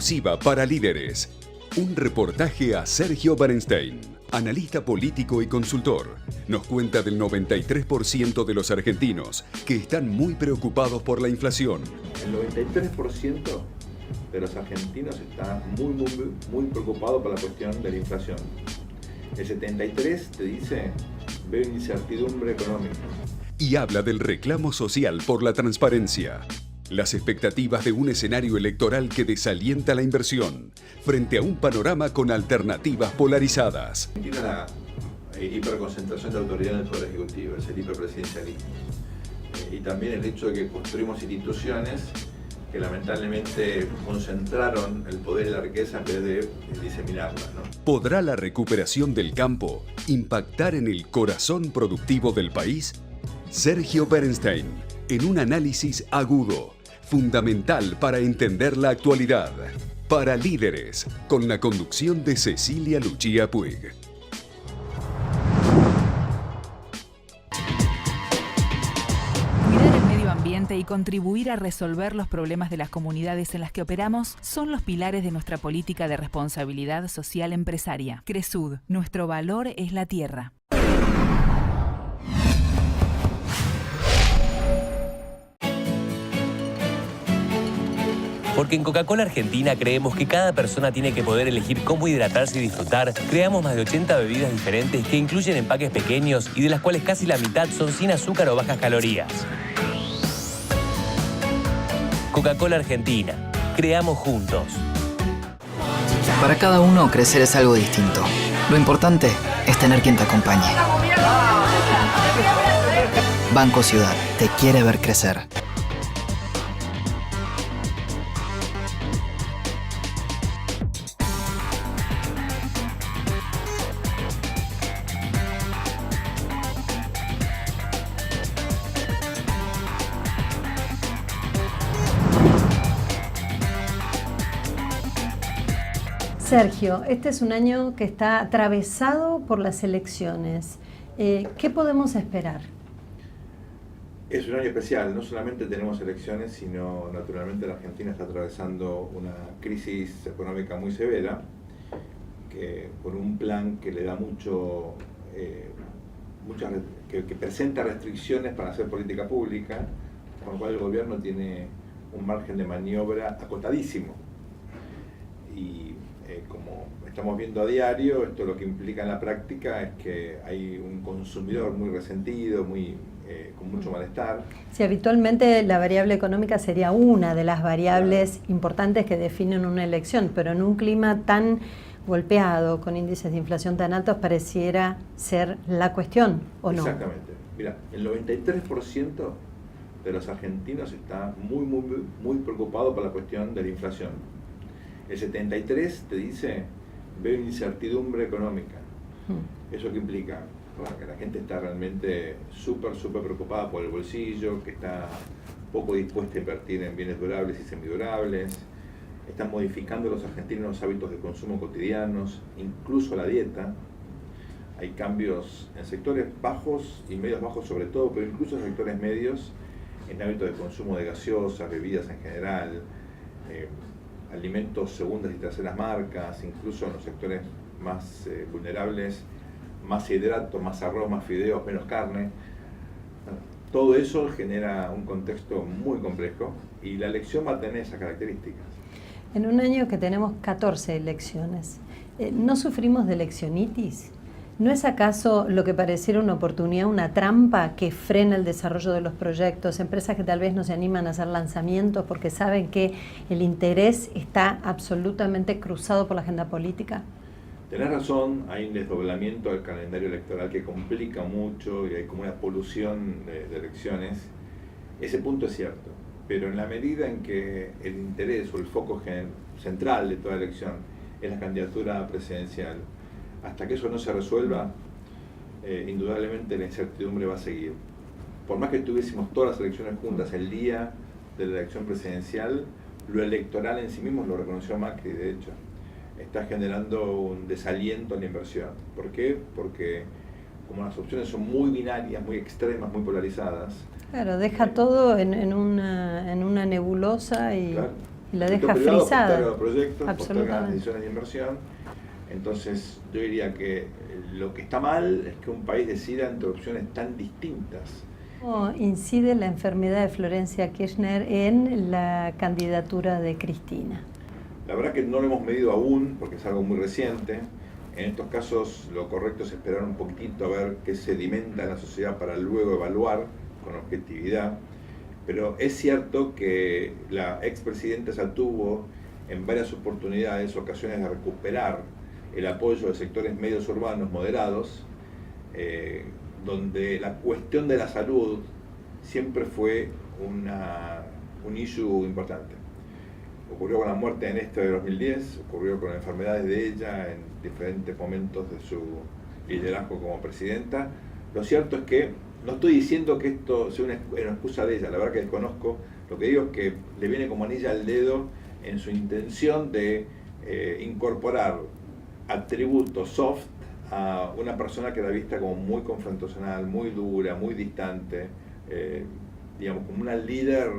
exclusiva para líderes. Un reportaje a Sergio Bernstein, analista político y consultor. Nos cuenta del 93% de los argentinos que están muy preocupados por la inflación. El 93% de los argentinos está muy preocupado por la cuestión de la inflación. El 73% te dice, veo incertidumbre económica. Y habla del reclamo social por la transparencia. Las expectativas de un escenario electoral que desalienta la inversión frente a un panorama con alternativas polarizadas. Tiene la hiperconcentración de autoridad en el Poder Ejecutivo, es el hiperpresidencialismo. Y también el hecho de que construimos instituciones que lamentablemente concentraron el poder y la riqueza en vez de diseminarla, ¿no? ¿Podrá la recuperación del campo impactar en el corazón productivo del país? Sergio Bernstein, en un análisis agudo, fundamental para entender la actualidad. Para líderes, con la conducción de Cecilia Lucía Puig. Cuidar el medio ambiente y contribuir a resolver los problemas de las comunidades en las que operamos son los pilares de nuestra política de responsabilidad social empresaria. Cresud, nuestro valor es la tierra. Porque en Coca-Cola Argentina creemos que cada persona tiene que poder elegir cómo hidratarse y disfrutar. Creamos más de 80 bebidas diferentes que incluyen empaques pequeños y de las cuales casi la mitad son sin azúcar o bajas calorías. Coca-Cola Argentina. Creamos juntos. Para cada uno, crecer es algo distinto. Lo importante es tener quien te acompañe. Banco Ciudad te quiere ver crecer. Sergio, este es un año que está atravesado por las elecciones. ¿Qué podemos esperar? Es un año especial, no solamente tenemos elecciones, sino naturalmente la Argentina está atravesando una crisis económica muy severa, que por un plan que le da que presenta restricciones para hacer política pública, con lo cual el gobierno tiene un margen de maniobra acotadísimo. Y como estamos viendo a diario, esto lo que implica en la práctica es que hay un consumidor muy resentido, con mucho malestar. Sí, habitualmente la variable económica sería una de las variables importantes que definen una elección, pero en un clima tan golpeado, con índices de inflación tan altos, pareciera ser la cuestión, ¿o no? Exactamente. Mira, el 93% de los argentinos está muy preocupado por la cuestión de la inflación. El 73% te dice, veo incertidumbre económica. ¿Eso qué implica? Bueno, que la gente está realmente súper preocupada por el bolsillo, que está poco dispuesta a invertir en bienes durables y semidurables. Están modificando los argentinos los hábitos de consumo cotidianos, incluso la dieta. Hay cambios en sectores bajos y medios bajos sobre todo, pero incluso en sectores medios, en hábitos de consumo de gaseosas, bebidas en general, alimentos segundas y terceras marcas, incluso en los sectores más vulnerables, más hidrato, más arroz, más fideos, menos carne. Todo eso genera un contexto muy complejo y la elección va a tener esas características. En un año que tenemos 14 elecciones, ¿no sufrimos de eleccionitis? ¿No es acaso lo que pareciera una oportunidad, una trampa que frena el desarrollo de los proyectos? Empresas que tal vez no se animan a hacer lanzamientos porque saben que el interés está absolutamente cruzado por la agenda política. Tenés razón, hay un desdoblamiento del calendario electoral que complica mucho y hay como una polución de elecciones. Ese punto es cierto, pero en la medida en que el interés o el foco central de toda elección es la candidatura presidencial, hasta que eso no se resuelva, indudablemente la incertidumbre va a seguir. Por más que tuviésemos todas las elecciones juntas el día de la elección presidencial, lo electoral en sí mismo lo reconoció Macri, de hecho. Está generando un desaliento en la inversión. ¿Por qué? Porque como las opciones son muy binarias, muy extremas, muy polarizadas. Claro, deja todo en una nebulosa y... Claro. Y la el deja sector privado frisada. posterga los proyectos, posterga las Absolutamente. decisiones de inversión. Entonces yo diría que lo que está mal es que un país decida entre opciones tan distintas. ¿Cómo incide la enfermedad de Florencia Kirchner en la candidatura de Cristina? La verdad que no lo hemos medido aún, porque es algo muy reciente. En estos casos lo correcto es esperar un poquitito a ver qué sedimenta en la sociedad para luego evaluar con objetividad. Pero es cierto que la expresidenta ya tuvo en varias oportunidades ocasiones de recuperar el apoyo de sectores medios urbanos moderados, donde la cuestión de la salud siempre fue un issue importante. Ocurrió con la muerte de Néstor de 2010, ocurrió con enfermedades de ella en diferentes momentos de su liderazgo como presidenta. Lo cierto es que no estoy diciendo que esto sea una excusa de ella, la verdad que desconozco. Lo que digo es que le viene como anilla al dedo en su intención de incorporar atributos soft a una persona que era vista como muy confrontacional, muy dura, muy distante, digamos, como una líder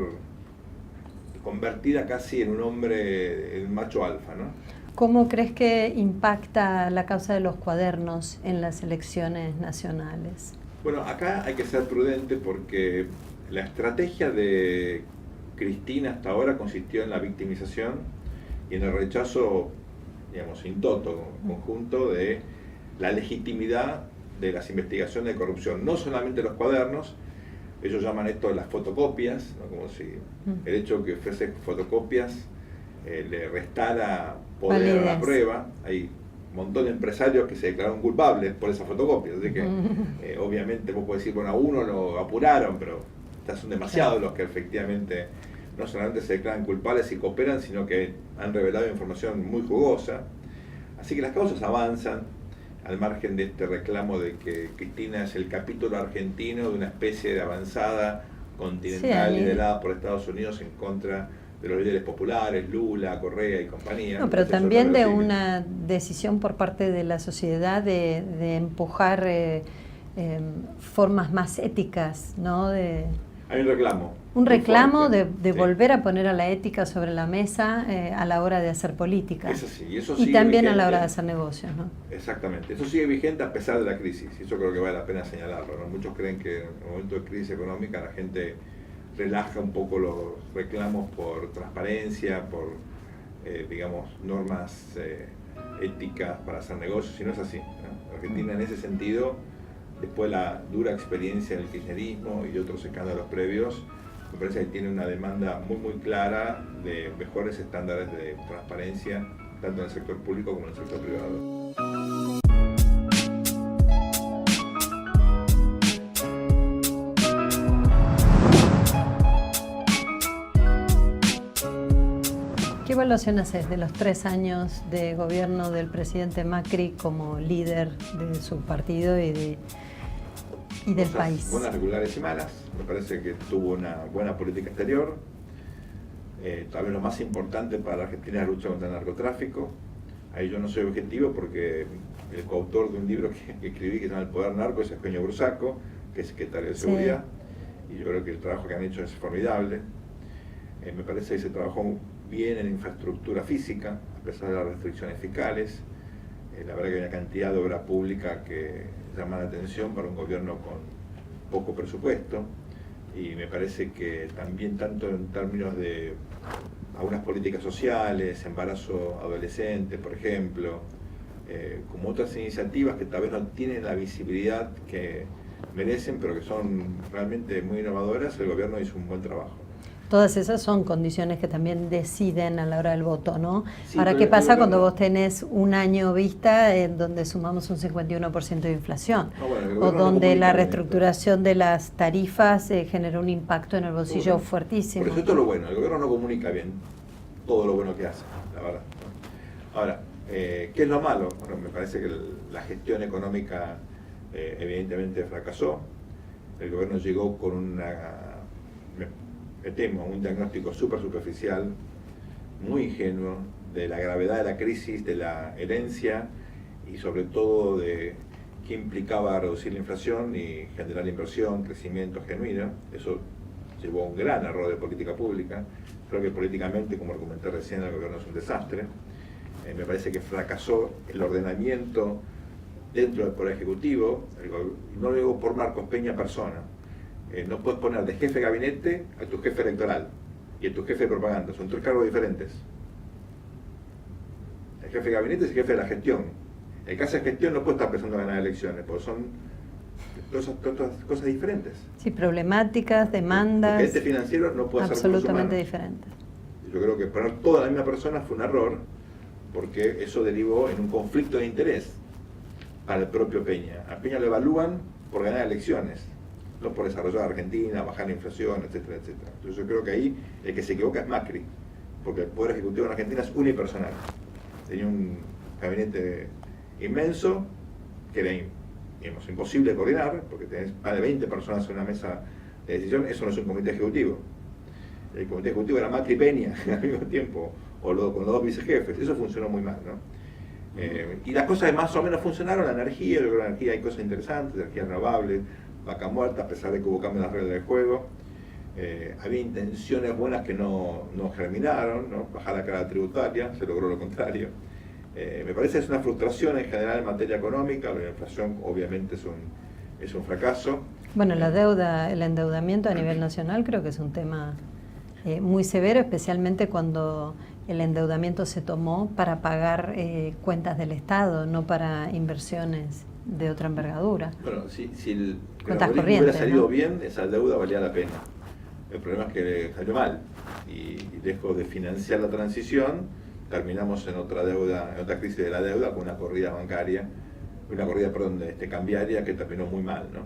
convertida casi en un hombre, en macho alfa, ¿no? ¿Cómo crees que impacta la causa de los cuadernos en las elecciones nacionales? Bueno, acá hay que ser prudente porque la estrategia de Cristina hasta ahora consistió en la victimización y en el rechazo, digamos, in toto, conjunto de la legitimidad de las investigaciones de corrupción, no solamente los cuadernos. Ellos llaman esto las fotocopias, ¿no? Como si el hecho que fuese fotocopias le restara poder a la prueba. Hay un montón de empresarios que se declararon culpables por esas fotocopias, así que obviamente vos podés decir, bueno, a uno lo apuraron, pero son demasiados los que efectivamente no solamente se declaran culpables y cooperan, sino que han revelado información muy jugosa. Así que las causas avanzan, al margen de este reclamo de que Cristina es el capítulo argentino de una especie de avanzada continental liderada por Estados Unidos en contra de los líderes populares, Lula, Correa y compañía. No, pero también de una decisión por parte de la sociedad de empujar formas más éticas, ¿no? Hay un reclamo. Un reclamo de sí, volver a poner a la ética sobre la mesa a la hora de hacer política. Eso sí, eso y sigue también vigente. A la hora de hacer negocios, ¿no? Exactamente. Eso sigue vigente a pesar de la crisis. Y eso creo que vale la pena señalarlo, ¿no? Muchos creen que en un momento de crisis económica la gente relaja un poco los reclamos por transparencia, por, digamos, normas éticas para hacer negocios. Y no es así, ¿no? Argentina en ese sentido, después de la dura experiencia del kirchnerismo y otros escándalos previos, me parece que tiene una demanda muy muy clara de mejores estándares de transparencia, tanto en el sector público como en el sector privado. ¿Qué evaluación haces de los 3 años de gobierno del presidente Macri como líder de su partido y del país? Buenas, regulares y malas. Me parece que tuvo una buena política exterior. Tal vez lo más importante para Argentina es la lucha contra el narcotráfico. Ahí yo no soy objetivo porque el coautor de un libro que escribí que se llama El Poder Narco es Eugenio Bursaco, que es secretario de Seguridad. Y yo creo que el trabajo que han hecho es formidable. Me parece que se trabajó bien en infraestructura física, a pesar de las restricciones fiscales. La verdad que hay una cantidad de obra pública que llama la atención para un gobierno con poco presupuesto, y me parece que también tanto en términos de algunas políticas sociales, embarazo adolescente, por ejemplo, como otras iniciativas que tal vez no tienen la visibilidad que merecen, pero que son realmente muy innovadoras, el gobierno hizo un buen trabajo. Todas esas son condiciones que también deciden a la hora del voto, ¿no? Sí, ahora, ¿qué pasa cuando vos tenés un año vista en donde sumamos un 51% de inflación? O donde la reestructuración de las tarifas generó un impacto en el bolsillo fuertísimo. Por eso esto es lo bueno, el gobierno no comunica bien todo lo bueno que hace, la verdad. Ahora, ¿qué es lo malo? Bueno, me parece que la gestión económica evidentemente fracasó. El gobierno llegó con me temo, un diagnóstico súper superficial, muy ingenuo, de la gravedad de la crisis, de la herencia y sobre todo de qué implicaba reducir la inflación y generar inversión, crecimiento genuino. Eso llevó a un gran error de política pública. Creo que políticamente, como argumenté recién, el gobierno es un desastre. Me parece que fracasó el ordenamiento dentro del Poder Ejecutivo. No lo digo por Marcos Peña persona. No puedes poner de jefe de gabinete a tu jefe electoral y a tu jefe de propaganda. Son 3 cargos diferentes. El jefe de gabinete es el jefe de la gestión. El que hace gestión no puede estar pensando en ganar elecciones, porque son cosas diferentes. Sí, problemáticas, demandas. El gerente financiero no puede ser absolutamente diferentes. Yo creo que poner toda la misma persona fue un error, porque eso derivó en un conflicto de interés para el propio Peña. A Peña lo evalúan por ganar elecciones, no por desarrollar Argentina, bajar la inflación, etcétera, etcétera. Entonces yo creo que ahí el que se equivoca es Macri, porque el Poder Ejecutivo en Argentina es unipersonal. Tenía un gabinete inmenso, que era imposible de coordinar, porque tenés más de 20 personas en una mesa de decisión. Eso no es un comité ejecutivo. El comité ejecutivo era Macri y Peña al mismo tiempo, con los 2 vicejefes. Eso funcionó muy mal, ¿no? Y las cosas más o menos funcionaron. La energía, yo creo que la energía hay cosas interesantes, energía renovable, vaca muerta, a pesar de que hubo cambios en las reglas del juego. Había intenciones buenas que no germinaron, ¿no? Bajar la carga tributaria, se logró lo contrario. Me parece que es una frustración en general en materia económica. La inflación obviamente es un fracaso. Bueno, la deuda, el endeudamiento a nivel nacional creo que es un tema muy severo, especialmente cuando el endeudamiento se tomó para pagar cuentas del Estado, no para inversiones de otra envergadura. Bueno, si el cuentas algoritmo hubiera salido, ¿no? bien, esa deuda valía la pena. El problema es que salió mal y lejos de financiar la transición, terminamos en otra deuda, en otra crisis de la deuda, con una corrida bancaria, cambiaria, que terminó muy mal, ¿no?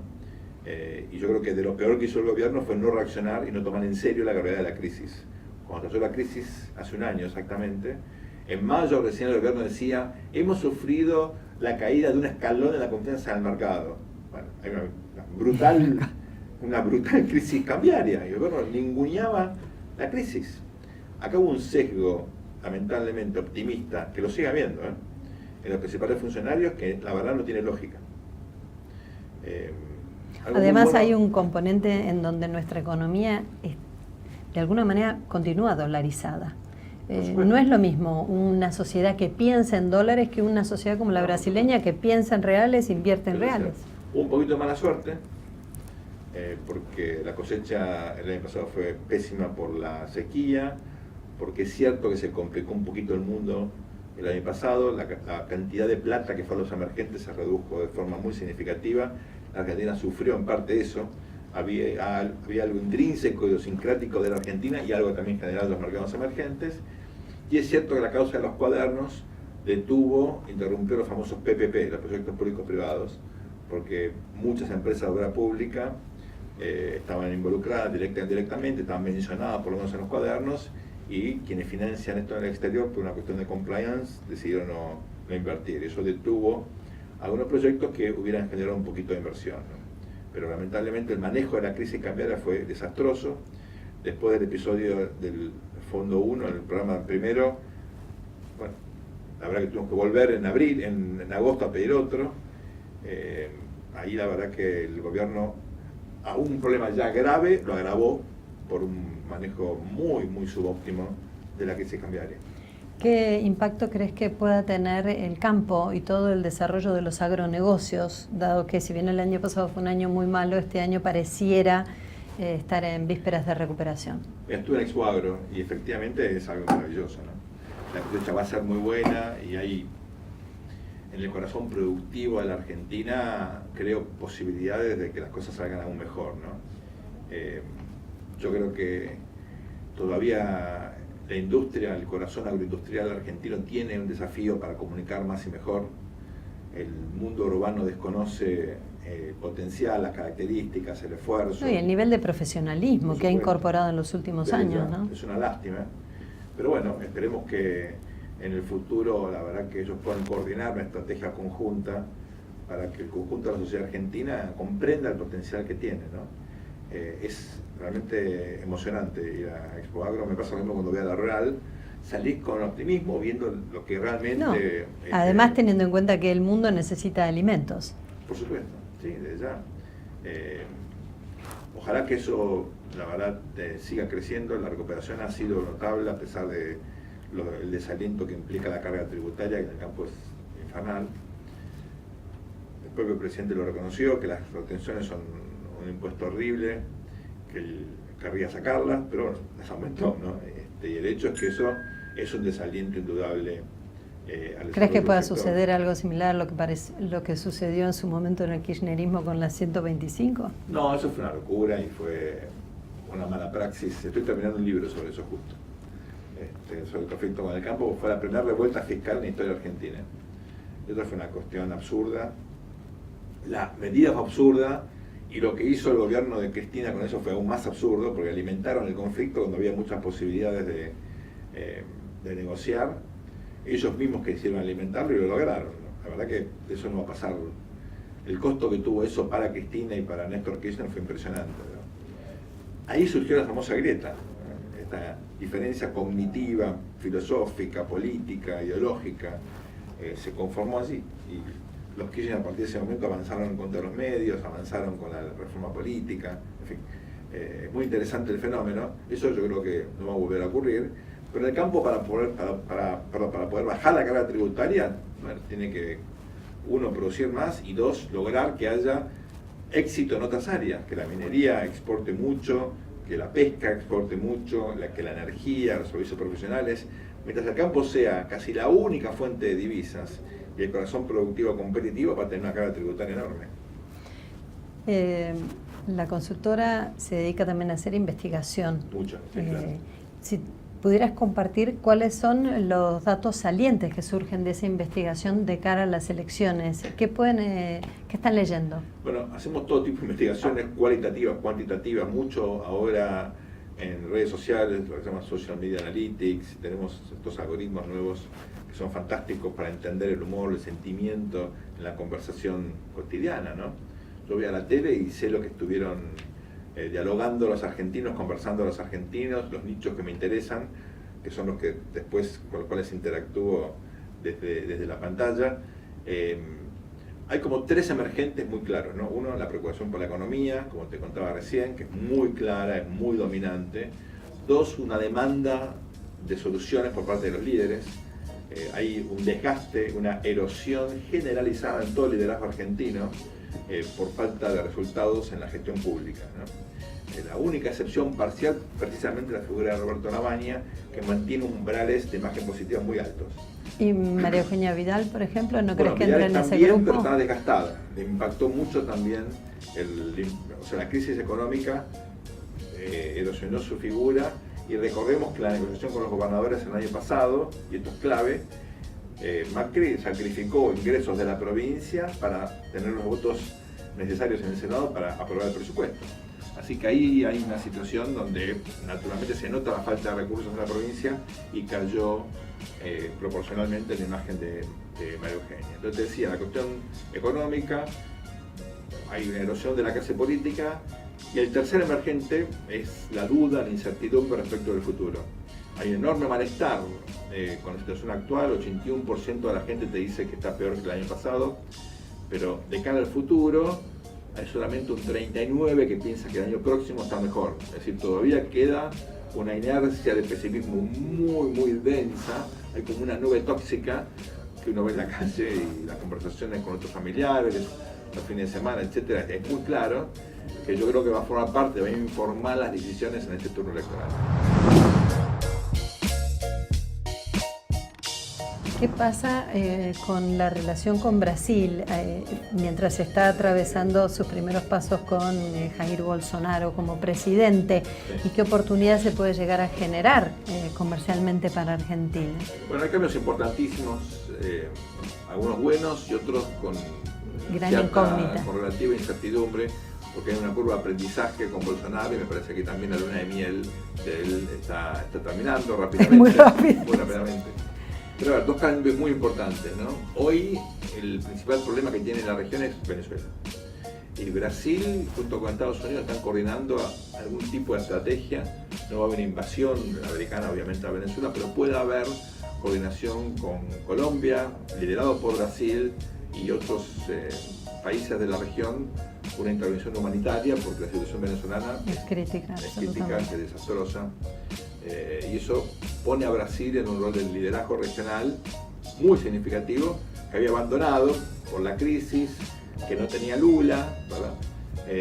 Y yo creo que de lo peor que hizo el gobierno fue no reaccionar y no tomar en serio la gravedad de la crisis. Cuando estalló la crisis, hace un año exactamente, en mayo recién el gobierno decía: hemos sufrido la caída de un escalón en la confianza del mercado. Bueno, hay una brutal crisis cambiaria, y el gobierno ninguneaba la crisis. Acá hubo un sesgo lamentablemente optimista, que lo sigue habiendo, en los principales funcionarios, que la verdad no tiene lógica. Además hay un componente en donde nuestra economía de alguna manera continúa dolarizada. No es lo mismo una sociedad que piensa en dólares que una sociedad como la brasileña que piensa en reales e invierte en reales. Un poquito de mala suerte, porque la cosecha el año pasado fue pésima por la sequía, porque es cierto que se complicó un poquito el mundo el año pasado. La cantidad de plata que fue a los emergentes se redujo de forma muy significativa. La Argentina sufrió en parte eso. Había algo intrínseco, idiosincrático de la Argentina y algo también general de los mercados emergentes. Y es cierto que la causa de los cuadernos interrumpió los famosos PPP, los proyectos públicos privados, porque muchas empresas de obra pública estaban involucradas directa e indirectamente, estaban mencionadas por lo menos en los cuadernos, y quienes financian esto en el exterior por una cuestión de compliance decidieron no invertir. Eso detuvo algunos proyectos que hubieran generado un poquito de inversión, ¿no? Pero lamentablemente el manejo de la crisis cambiaria fue desastroso. Después del episodio del Fondo 1, el programa primero, bueno, la verdad que tuvimos que volver en agosto a pedir otro. Ahí la verdad que el gobierno, a un problema ya grave, lo agravó por un manejo muy subóptimo de la crisis cambiaria. ¿Qué impacto crees que pueda tener el campo y todo el desarrollo de los agronegocios, dado que si bien el año pasado fue un año muy malo, este año pareciera estar en vísperas de recuperación? Estuve en Expo Agro y efectivamente es algo maravilloso, ¿no? La cosecha va a ser muy buena y hay en el corazón productivo de la Argentina, creo, posibilidades de que las cosas salgan aún mejor, ¿no? Yo creo que todavía la industria, el corazón agroindustrial argentino tiene un desafío para comunicar más y mejor. El mundo urbano desconoce el potencial, las características, el esfuerzo. No, y el nivel de profesionalismo que ha incorporado en los últimos años, ¿no? Es una lástima. Pero bueno, esperemos que en el futuro, la verdad, que ellos puedan coordinar una estrategia conjunta para que el conjunto de la sociedad argentina comprenda el potencial que tiene, ¿no? Es realmente emocionante ir a Expo Agro. Me pasa lo mismo cuando voy a la rural, salís con optimismo viendo lo que realmente... No. Además, teniendo en cuenta que el mundo necesita alimentos. Por supuesto, sí, desde ya. Ojalá que eso la verdad siga creciendo. La recuperación ha sido notable a pesar de el desaliento que implica la carga tributaria, que en el campo es infernal. El propio presidente lo reconoció, que las retenciones son un impuesto horrible, que él querría sacarlas, pero bueno, las aumentó, ¿no? Y el hecho es que eso es un desaliento indudable. ¿Crees que pueda suceder algo similar a lo que sucedió en su momento en el kirchnerismo con la 125? No, eso fue una locura y fue una mala praxis. Estoy terminando un libro sobre eso justo, sobre el conflicto con el campo. Fue la primera revuelta fiscal en la historia argentina. Eso fue una cuestión absurda. La medida fue absurda y lo que hizo el gobierno de Cristina con eso fue aún más absurdo, porque alimentaron el conflicto cuando había muchas posibilidades de negociar. Ellos mismos quisieron alimentarlo y lo lograron, ¿no? La verdad que eso no va a pasar. El costo que tuvo eso para Cristina y para Néstor Kirchner fue impresionante, ¿no? Ahí surgió la famosa grieta, ¿no? Esta diferencia cognitiva, filosófica, política, ideológica, se conformó así. Y los Kirchner a partir de ese momento avanzaron contra los medios, avanzaron con la reforma política, en fin. Muy interesante el fenómeno. Eso yo creo que no va a volver a ocurrir. Pero en el campo, para poder bajar la carga tributaria, bueno, tiene que, uno, producir más, y dos, lograr que haya éxito en otras áreas, que la minería exporte mucho, que la pesca exporte mucho, que la energía, los servicios profesionales. Mientras el campo sea casi la única fuente de divisas y el corazón productivo competitivo, va a tener una carga tributaria enorme. La consultora se dedica también a hacer investigación. Mucho, sí, claro. Si pudieras compartir cuáles son los datos salientes que surgen de esa investigación de cara a las elecciones. ¿Qué están leyendo? Bueno, hacemos todo tipo de investigaciones cualitativas, cuantitativas, mucho ahora en redes sociales, lo que se llama Social Media Analytics. Tenemos estos algoritmos nuevos que son fantásticos para entender el humor, el sentimiento en la conversación cotidiana, ¿no? Yo voy a la tele y sé lo que estuvieron dialogando los argentinos, conversando los argentinos, los nichos que me interesan, que son los que después con los cuales interactúo desde la pantalla. Hay como tres emergentes muy claros, ¿no? Uno, la preocupación por la economía, como te contaba recién, que es muy clara, es muy dominante. Dos, una demanda de soluciones por parte de los líderes. Hay un desgaste, una erosión generalizada en todo el liderazgo argentino por falta de resultados en la gestión pública, ¿no? La única excepción parcial, precisamente la figura de Roberto Lavagna, que mantiene umbrales de imagen positiva muy altos. ¿Y María Eugenia Vidal, por ejemplo, no crees que Vidal entra en ese también, grupo? Pero está desgastada. Le impactó mucho también la crisis económica, erosionó su figura, y recordemos que la negociación con los gobernadores el año pasado, y esto es clave, Macri sacrificó ingresos de la provincia para tener los votos necesarios en el Senado para aprobar el presupuesto. Así que ahí hay una situación donde naturalmente se nota la falta de recursos en la provincia y cayó proporcionalmente la imagen de María Eugenia. Entonces decía, la cuestión económica, hay una erosión de la clase política, y el tercer emergente es la duda, la incertidumbre respecto del futuro. Hay enorme malestar con la situación actual, 81% de la gente te dice que está peor que el año pasado, pero de cara al futuro hay solamente un 39% que piensa que el año próximo está mejor. Es decir, todavía queda una inercia de pesimismo muy, muy densa. Hay como una nube tóxica que uno ve en la calle y las conversaciones con otros familiares, los fines de semana, etcétera. Es muy claro que yo creo que va a formar parte, va a informar las decisiones en este turno electoral. ¿Qué pasa con la relación con Brasil mientras está atravesando sus primeros pasos con Jair Bolsonaro como presidente? ¿Y qué oportunidades se puede llegar a generar comercialmente para Argentina? Bueno, hay cambios importantísimos, algunos buenos y otros con gran incógnita, con relativa incertidumbre, porque hay una curva de aprendizaje con Bolsonaro y me parece que también la luna de miel de él está terminando rápidamente. Muy rápido. Muy rápidamente. Pero a ver, dos cambios muy importantes, ¿no? Hoy el principal problema que tiene la región es Venezuela. Y Brasil, junto con Estados Unidos, están coordinando algún tipo de estrategia. No va a haber invasión americana, obviamente, a Venezuela, pero puede haber coordinación con Colombia, liderado por Brasil y otros países de la región, una intervención humanitaria, porque la situación venezolana es crítica, es desastrosa, y eso pone a Brasil en un rol de liderazgo regional muy significativo, que había abandonado por la crisis, que no tenía Lula, ¿verdad?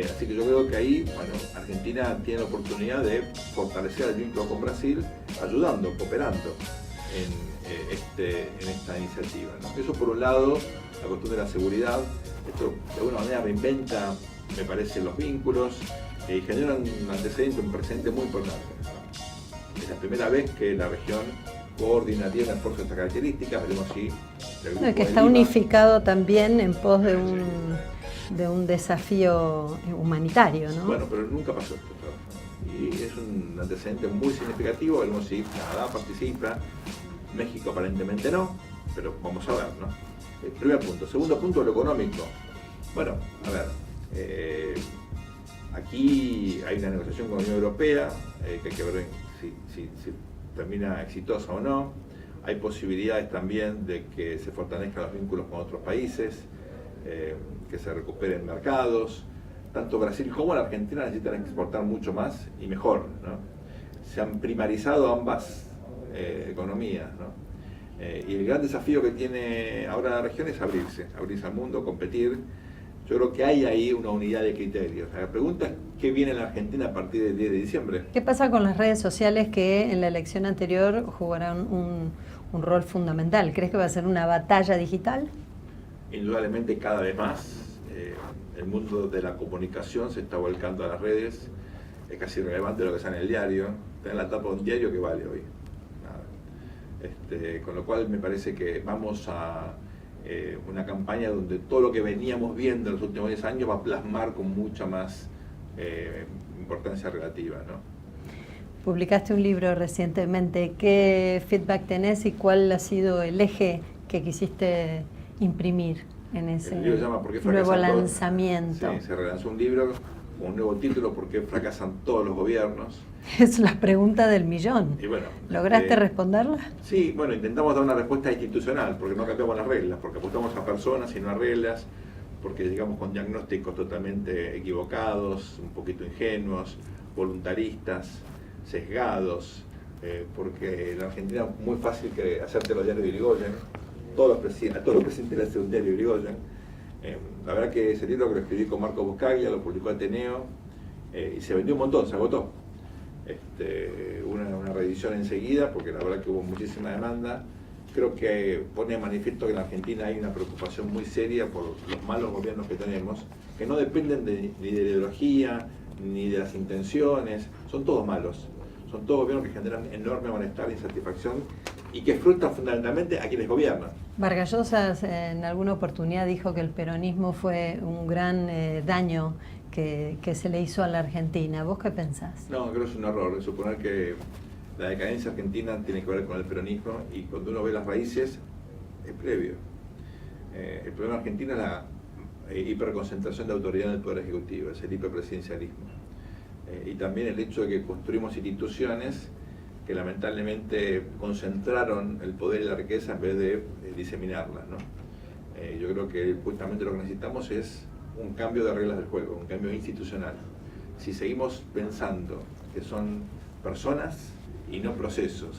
Así que yo creo que ahí, bueno, Argentina tiene la oportunidad de fortalecer el vínculo con Brasil, ayudando, cooperando en esta iniciativa, ¿no? Eso por un lado, la cuestión de la seguridad. Esto de alguna manera reinventa, me parece, los vínculos y genera un antecedente, un precedente muy importante, ¿no? Es la primera vez que la región coordinaría un esfuerzo de estas características. Veremos si el grupo que está unificado también en pos de un desafío humanitario, ¿no? Bueno, pero nunca pasó esto, ¿no? Y es un antecedente muy significativo. Veremos si Canadá participa, México aparentemente no, pero vamos a ver, ¿no? El primer punto. Segundo punto, lo económico. Bueno, a ver, aquí hay una negociación con la Unión Europea, que hay que ver si termina exitosa o no. Hay posibilidades también de que se fortalezcan los vínculos con otros países, que se recuperen mercados. Tanto Brasil como la Argentina necesitan exportar mucho más y mejor, ¿no? Se han primarizado ambas economías, ¿no? Y el gran desafío que tiene ahora la región es abrirse al mundo, competir. Yo creo que hay ahí una unidad de criterios. La pregunta es qué viene en la Argentina a partir del 10 de diciembre. ¿Qué pasa con las redes sociales que en la elección anterior jugarán un rol fundamental? ¿Crees que va a ser una batalla digital? Indudablemente cada vez más. El mundo de la comunicación se está volcando a las redes. Es casi irrelevante lo que sale en el diario. Tener la tapa de un diario que vale hoy. Con lo cual me parece que vamos a una campaña donde todo lo que veníamos viendo en los últimos 10 años va a plasmar con mucha más importancia relativa, ¿no? Publicaste un libro recientemente. ¿Qué feedback tenés y cuál ha sido el eje que quisiste imprimir en ese nuevo lanzamiento? Sí, se relanzó un libro con un nuevo título, ¿por qué fracasan todos los gobiernos? Es la pregunta del millón. Y bueno, ¿lograste responderla? Sí, bueno, intentamos dar una respuesta institucional, porque no cambiamos las reglas, porque apostamos a personas y no a reglas, porque llegamos con diagnósticos totalmente equivocados, un poquito ingenuos, voluntaristas, sesgados, porque en Argentina es muy fácil que hacerte los diarios de Irigoyen, a todos los presidentes les hace un diario de Irigoyen. La verdad que ese libro que lo escribí con Marco Buscaglia, lo publicó Ateneo, y se vendió un montón, se agotó. Una reedición enseguida, porque la verdad que hubo muchísima demanda. Creo que pone de manifiesto que en la Argentina hay una preocupación muy seria por los malos gobiernos que tenemos, que no dependen ni de la ideología, ni de las intenciones, son todos malos. Son todos gobiernos que generan enorme malestar e insatisfacción y que frustran fundamentalmente a quienes gobiernan. Vargas Llosa en alguna oportunidad dijo que el peronismo fue un gran daño que se le hizo a la Argentina. ¿Vos qué pensás? No, creo que es un error suponer que la decadencia argentina tiene que ver con el peronismo, y cuando uno ve las raíces es previo. El problema argentino es la hiperconcentración de autoridad en el Poder Ejecutivo, es el hiperpresidencialismo. Y también el hecho de que construimos instituciones que lamentablemente concentraron el poder y la riqueza en vez de diseminarla, ¿no? Yo creo que justamente lo que necesitamos es un cambio de reglas del juego, un cambio institucional. Si seguimos pensando que son personas y no procesos,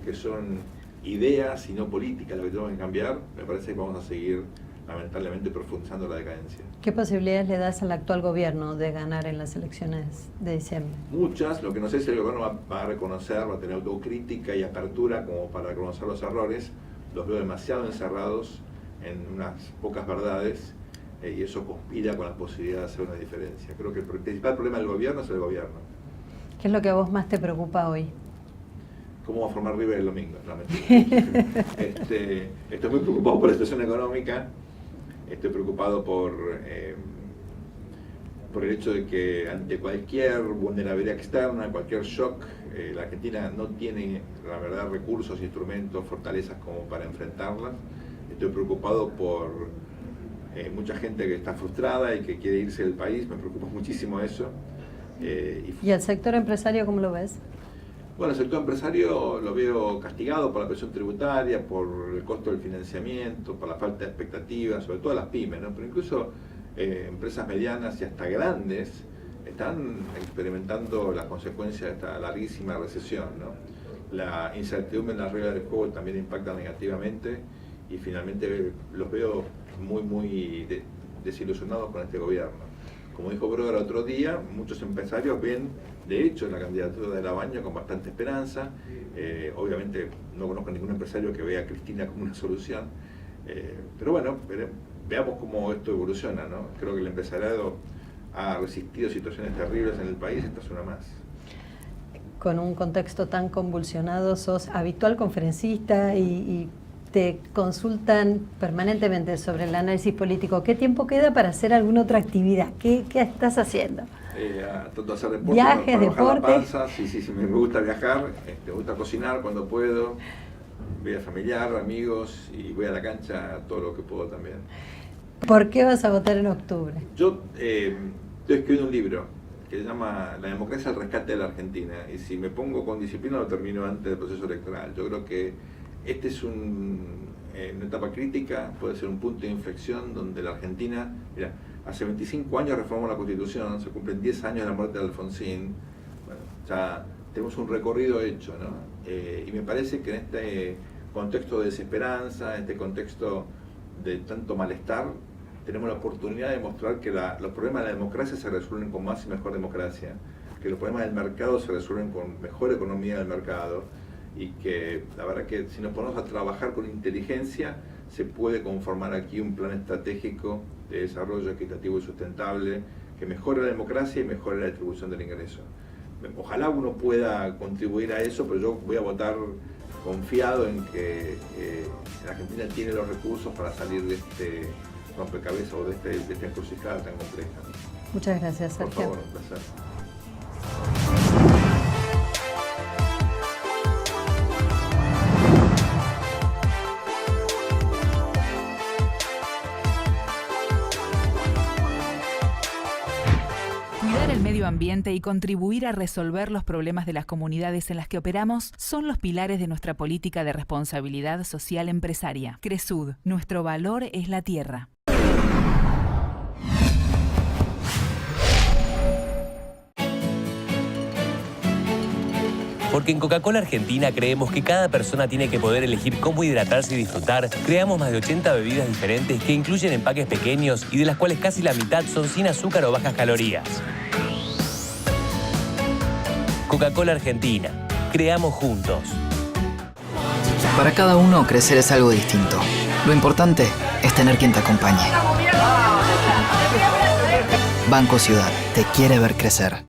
que son ideas y no políticas lo que tenemos que cambiar, me parece que vamos a seguir lamentablemente profundizando la decadencia. ¿Qué posibilidades le das al actual gobierno de ganar en las elecciones de diciembre? Muchas. Lo que no sé es si el gobierno va a reconocer, va a tener autocrítica y apertura como para reconocer los errores. Los veo demasiado encerrados en unas pocas verdades, y eso conspira con la posibilidad de hacer una diferencia. Creo que el principal problema del gobierno es el gobierno. ¿Qué es lo que a vos más te preocupa hoy? ¿Cómo va a formar River el domingo? No, mentira. Estoy muy preocupado por la situación económica. Estoy preocupado por el hecho de que ante cualquier vulnerabilidad externa, cualquier shock, la Argentina no tiene, la verdad, recursos, instrumentos, fortalezas como para enfrentarlas. Estoy preocupado por mucha gente que está frustrada y que quiere irse del país, me preocupa muchísimo eso. ¿Y el sector empresario cómo lo ves? Bueno, el sector empresario lo veo castigado por la presión tributaria, por el costo del financiamiento, por la falta de expectativas, sobre todo las pymes, ¿no? Pero incluso empresas medianas y hasta grandes están experimentando las consecuencias de esta larguísima recesión, ¿no? La incertidumbre en las reglas del juego también impacta negativamente y finalmente los veo muy desilusionados con este gobierno. Como dijo Broder el otro día, muchos empresarios ven, de hecho, la candidatura de Labaña con bastante esperanza. Obviamente no conozco ningún empresario que vea a Cristina como una solución, pero bueno, veamos cómo esto evoluciona, ¿no? Creo que el empresariado ha resistido situaciones terribles en el país, esta es una más. Con un contexto tan convulsionado, sos habitual conferencista y te consultan permanentemente sobre el análisis político. ¿Qué tiempo queda para hacer alguna otra actividad? ¿Qué estás haciendo? Trato de hacer deporte, ¿Viajes, para bajar deporte? la panza. Sí, me gusta viajar, me gusta cocinar cuando puedo, vida familiar, amigos, y voy a la cancha todo lo que puedo también. ¿Por qué vas a votar en octubre? Yo estoy escribiendo un libro que se llama La democracia al rescate de la Argentina, y si me pongo con disciplina lo termino antes del proceso electoral. Yo creo que este es una etapa crítica, puede ser un punto de inflexión donde la Argentina, mira, hace 25 años reformamos la Constitución, se cumplen 10 años de la muerte de Alfonsín, bueno, ya tenemos un recorrido hecho, ¿no? Y me parece que en este contexto de desesperanza, en este contexto de tanto malestar, tenemos la oportunidad de mostrar que los problemas de la democracia se resuelven con más y mejor democracia, que los problemas del mercado se resuelven con mejor economía del mercado, y que la verdad que si nos ponemos a trabajar con inteligencia se puede conformar aquí un plan estratégico de desarrollo equitativo y sustentable que mejore la democracia y mejore la distribución del ingreso. Ojalá uno pueda contribuir a eso, pero yo voy a votar confiado en que la Argentina tiene los recursos para salir de este rompecabezas o de esta encrucijada tan compleja. Muchas gracias, Sergio. Por favor, un placer. Cuidar el medio ambiente y contribuir a resolver los problemas de las comunidades en las que operamos son los pilares de nuestra política de responsabilidad social empresaria. Cresud, nuestro valor es la tierra. Porque en Coca-Cola Argentina creemos que cada persona tiene que poder elegir cómo hidratarse y disfrutar, creamos más de 80 bebidas diferentes que incluyen empaques pequeños y de las cuales casi la mitad son sin azúcar o bajas calorías. Coca-Cola Argentina. Creamos juntos. Para cada uno, crecer es algo distinto. Lo importante es tener quien te acompañe. Banco Ciudad te quiere ver crecer.